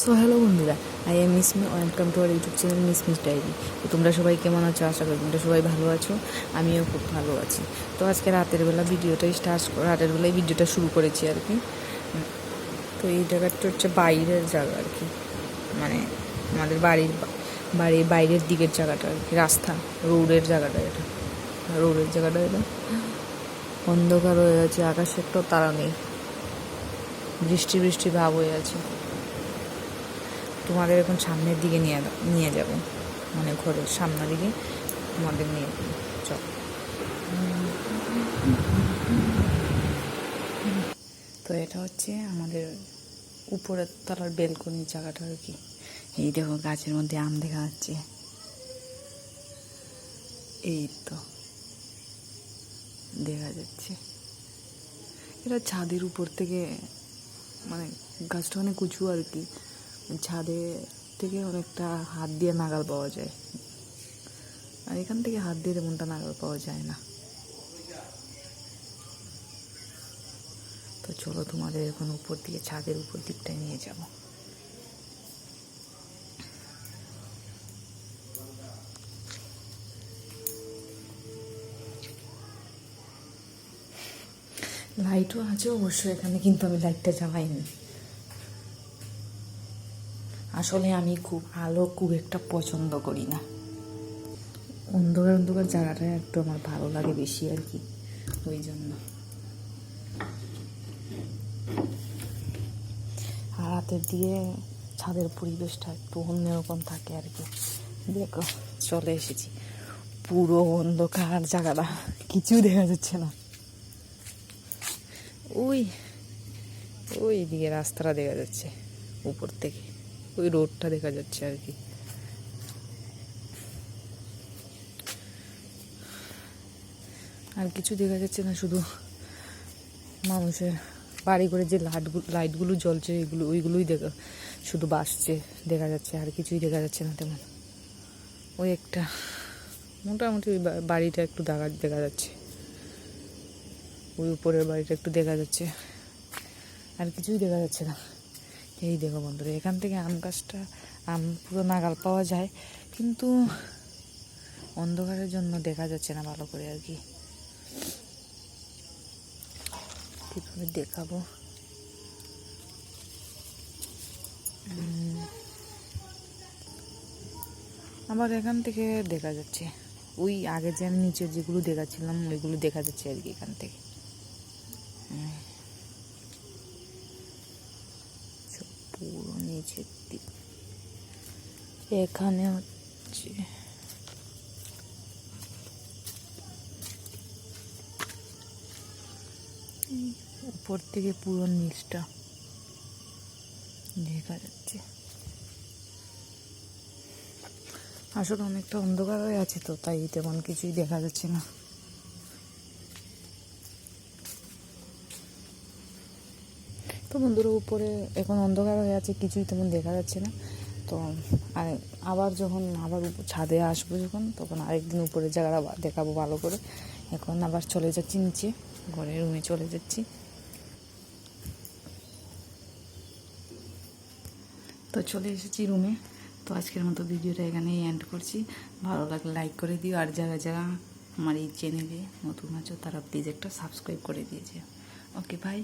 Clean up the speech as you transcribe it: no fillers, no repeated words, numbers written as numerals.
So hello বন্ধুরা, I am Mishmi, welcome to our YouTube channel Mishmi's diary. তো তোমরা সবাই কেমন আছো? আশা করি তোমরা সবাই ভালো আছো, আমিও খুব ভালো আছি। তো আজকে রাতের বেলায় ভিডিওটা শুরু করেছি আর কি। তো এই জায়গাটা হচ্ছে বাইরের জায়গা আর কি, মানে আমাদের বাড়ির বাইরের দিকের জায়গাটা আর কি, রাস্তা রোডের জায়গাটা এটা অন্ধকার হয়ে আছে, আকাশে একটু তারা নেই, বৃষ্টি ভাব হয়ে আছে। তোমাদের এখন সামনের দিকে নিয়ে যাব, মানে ঘরের সামনের দিকে তোমাদের নিয়ে চল। তো এটা হচ্ছে আমাদের উপরের তলার বেলকনির জায়গাটা আর কি। এই দেখো গাছের মধ্যে আম দেখা যাচ্ছে, এই তো দেখা যাচ্ছে। এটা ছাদের উপর থেকে, মানে গাছটা অনেক উঁচু আর কি, ছাদে থেকে অনেকটা হাত দিয়ে নাগাল পাওয়া যায়, আর এখান থেকে হাত দিয়ে তেমনটা নাগাল পাওয়া যায় না। তো চলো তোমাদের এখন উপর দিকে, ছাদের উপর দিকটায় নিয়ে যাব। লাইটও আছে অবশ্য এখানে, কিন্তু আমি লাইটটা জ্বালাইনি। আসলে আমি আলো খুব একটা পছন্দ করি না, অন্ধকার জায়গাটা একটু আমার ভালো লাগে বেশি আর কি, ওই জন্য। আর রাতের দিয়ে ছাদের পরিবেশটা একটু অন্যরকম থাকে আর কি। দেখো চলে এসেছি, পুরো অন্ধকার জায়গাটা, কিছুই দেখা যাচ্ছে না। ওই দিকে রাস্তাটা দেখা যাচ্ছে উপর থেকে, ওই রোডটা দেখা যাচ্ছে আর কি। আর কিছু দেখা যাচ্ছে না, শুধু মানুষের বাড়ি করে যে লাইটগুলো জ্বলছে ওইগুলোই শুধু বাসছে দেখা যাচ্ছে, আর কিছুই দেখা যাচ্ছে না তেমন। ওই একটা মোটামুটি ওই বাড়িটা একটু দেখা যাচ্ছে, ওই উপরের বাড়িটা একটু দেখা যাচ্ছে, আর কিছুই দেখা যাচ্ছে না। এই দেখো বন্ধুরা, এখান থেকে আম পুরো নাগাল পাওয়া যায়, কিন্তু অন্ধকারের জন্য দেখা যাচ্ছে না ভালো করে আর কি। কীভাবে দেখাবো, আবার এখান থেকে দেখা যাচ্ছে ওই আগে যে আমি নিচে যেগুলো দেখাচ্ছিলাম ওইগুলো দেখা যাচ্ছে আর কি এখান থেকে। পুরো নিচের দিক এখানে হচ্ছে উপর থেকে পুরো নিচটা দেখা যাচ্ছে। আসলে অনেকটা অন্ধকার হয়ে আছে, তো তাই তেমন কিছুই দেখা যাচ্ছে না। তো বন্ধুরা, উপরে এখন অন্ধকার হয়ে আছে, কিছুই তেমন দেখা যাচ্ছে না। তো আবার ছাদে আসবো যখন, তখন আরেকদিন উপরে জায়গাটা দেখাবো ভালো করে। এখন আবার চলে যাচ্ছি নিচে, ঘরের রুমে চলে যাচ্ছি। তো চলে এসেছি রুমে। তো আজকের মতো ভিডিওটা এখানেই এন্ড করছি। ভালো লাগলে লাইক করে দিও, আর যারা আমার এই চ্যানেলে নতুন আছো তারা প্লিজ একটা সাবস্ক্রাইব করে দিয়েছে। ওকে, বাই।